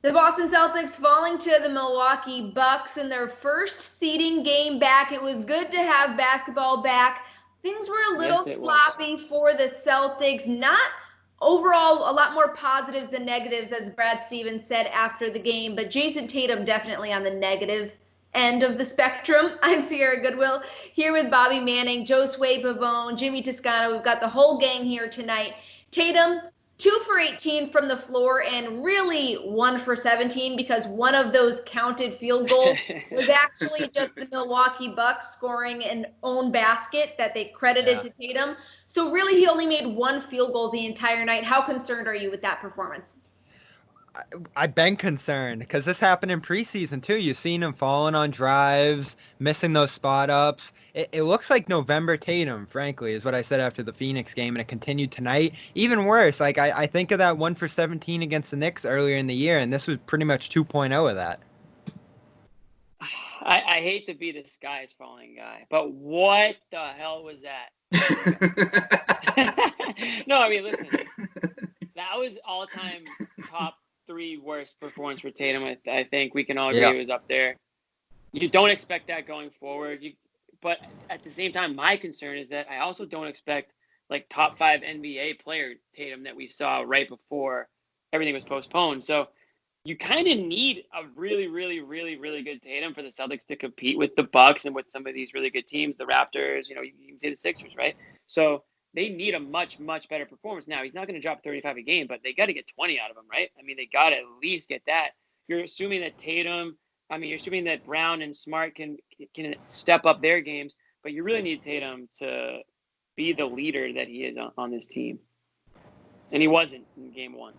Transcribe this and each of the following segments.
The Boston Celtics falling to the Milwaukee Bucks in their first seeding game back. It was good to have basketball back. Things were a little Yes, it was. sloppy for the Celtics. Not overall, a lot more positives than negatives, as Brad Stevens said after the game, but Jayson Tatum definitely on the negative end of the spectrum. I'm Sierra Goodwill here with Bobby Manning, Josue, Pavon, Jimmy Toscano. We've got the whole gang here tonight. Tatum, 2 for 18 from the floor and really 1 for 17 because one of those counted field goals was actually just the Milwaukee Bucks scoring an own basket that they credited to Tatum. So really he only made one field goal the entire night. How concerned are you with that performance? I've been concerned because this happened in preseason too. You've seen him falling on drives, missing those spot ups. It looks like November Tatum, frankly, is what I said after the Phoenix game, and it continued tonight. Even worse, like I think of that 1 for 17 against the Knicks earlier in the year, and this was pretty much 2.0 of that. I hate to be the sky is falling guy, but what the hell was that? No, I mean, listen, that was all-time top 3 worst performance for Tatum. I think we can all agree it was up there. You don't expect that going forward. But at the same time, my concern is that I also don't expect like top 5 NBA player Tatum that we saw right before everything was postponed. So you kind of need a really, really, really, really good Tatum for the Celtics to compete with the Bucks and with some of these really good teams, the Raptors, you can say the Sixers, right? So they need a much, much better performance. Now, he's not going to drop 35 a game, but they got to get 20 out of him, right? I mean, they got to at least get that. You're assuming that you're assuming that Brown and Smart can step up their games, but you really need Tatum to be the leader that he is on this team. And he wasn't in game 1.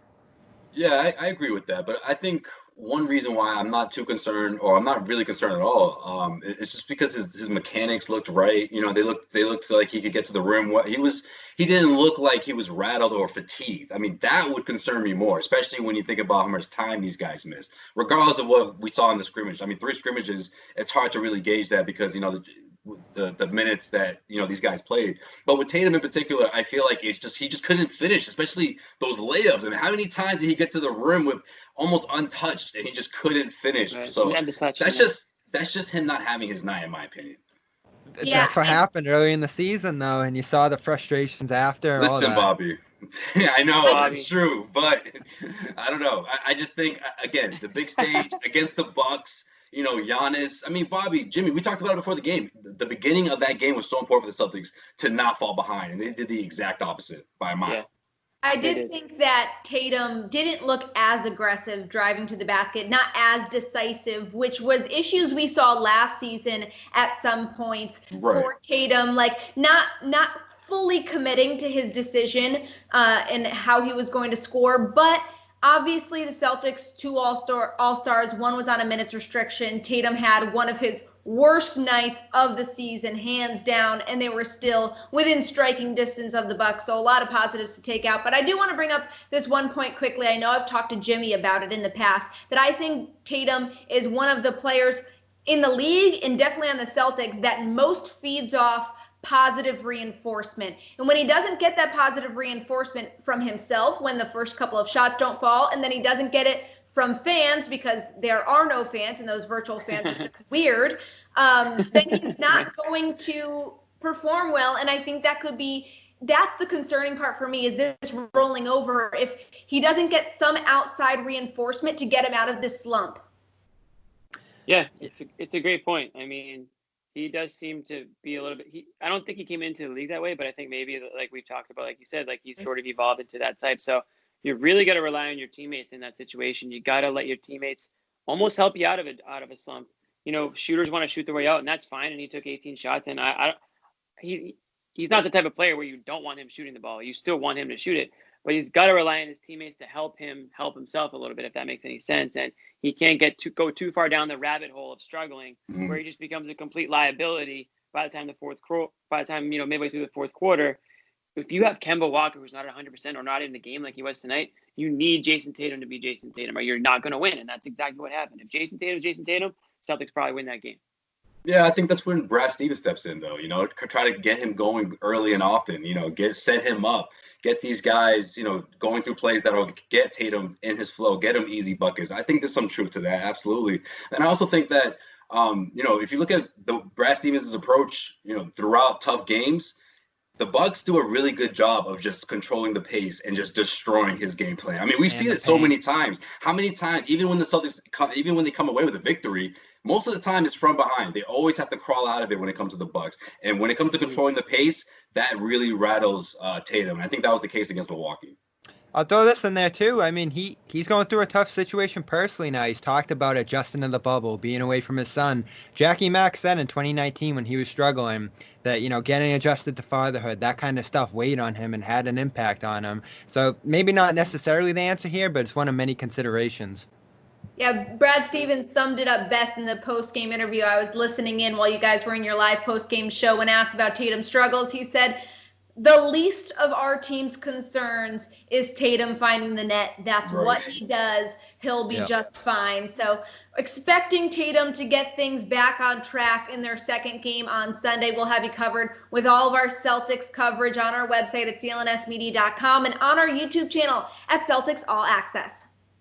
Yeah, I agree with that. But I think one reason why I'm not too concerned, or I'm not really concerned at all, it's just because his mechanics looked right. They looked like he could get to the rim. He didn't look like he was rattled or fatigued. I mean, that would concern me more, especially when you think about how much time these guys missed, regardless of what we saw in the scrimmage. I mean, 3 scrimmages, it's hard to really gauge that because the minutes that these guys played. But with Tatum in particular, I feel like he just couldn't finish, especially those layups. I mean, how many times did he get to the rim with almost untouched and he just couldn't finish? Right. So that's just him not having his night, in my opinion. Yeah, That's what happened early in the season, though, and you saw the frustrations after. Listen, all that. Bobby. I know it's true, but I don't know. I just think again, the big stage against the Bucks. Giannis. I mean, Bobby, Jimmy, we talked about it before the game. The beginning of that game was so important for the Celtics to not fall behind, and they did the exact opposite by a mile. Yeah. I did think that Tatum didn't look as aggressive driving to the basket, not as decisive, which was issues we saw last season at some points for Tatum, like not fully committing to his decision and how he was going to score, but obviously the Celtics 2 all-stars, one was on a minutes restriction. Tatum had one of his worst nights of the season, hands down, and they were still within striking distance of the Bucks. So a lot of positives to take out. But I do want to bring up this one point quickly. I know I've talked to Jimmy about it in the past, that I think Tatum is one of the players in the league and definitely on the Celtics that most feeds off positive reinforcement. And when he doesn't get that positive reinforcement from himself, when the first couple of shots don't fall, and then he doesn't get it from fans because there are no fans and those virtual fans are just weird, then he's not going to perform well. And I think that's the concerning part for me, is this rolling over if he doesn't get some outside reinforcement to get him out of this slump. Yeah, it's a great point. I mean, he does seem to be a little bit. I don't think he came into the league that way, but I think maybe like we've talked about, like you said, like he's sort of evolved into that type. So you really got to rely on your teammates in that situation. You got to let your teammates almost help you out of a slump. Shooters want to shoot their way out, and that's fine. And he took 18 shots, and he's not the type of player where you don't want him shooting the ball. You still want him to shoot it, but he's got to rely on his teammates to help him help himself a little bit, if that makes any sense. And he can't go too far down the rabbit hole of struggling, where he just becomes a complete liability by the time midway through the fourth quarter. If you have Kemba Walker, who's not 100% or not in the game like he was tonight, you need Jayson Tatum to be Jayson Tatum, or you're not going to win. And that's exactly what happened. If Jayson Tatum is Jayson Tatum, Celtics probably win that game. Yeah, I think that's when Brad Stevens steps in, though. Try to get him going early and often. Set him up. get these guys, going through plays that'll get Tatum in his flow, get him easy buckets. I think there's some truth to that, absolutely. And I also think that, if you look at Brad Stevens' approach, throughout tough games, the Bucks do a really good job of just controlling the pace and just destroying his game plan. I mean, we've seen it so many times. How many times, even when the Celtics, even when they come away with a victory, most of the time it's from behind. They always have to crawl out of it when it comes to the Bucks. And when it comes to controlling the pace, that really rattles Tatum. And I think that was the case against Milwaukee. I'll throw this in there too. I mean, he's going through a tough situation personally now. He's talked about adjusting to the bubble, being away from his son. Jackie Mack said in 2019 when he was struggling that, getting adjusted to fatherhood, that kind of stuff weighed on him and had an impact on him. So maybe not necessarily the answer here, but it's one of many considerations. Yeah, Brad Stevens summed it up best in the post-game interview. I was listening in while you guys were in your live post-game show. When asked about Tatum's struggles, he said, the least of our team's concerns is Tatum finding the net. That's right. What he does. He'll be just fine. So expecting Tatum to get things back on track in their second game on Sunday. We'll have you covered with all of our Celtics coverage on our website at clnsmedia.com and on our YouTube channel at Celtics All Access.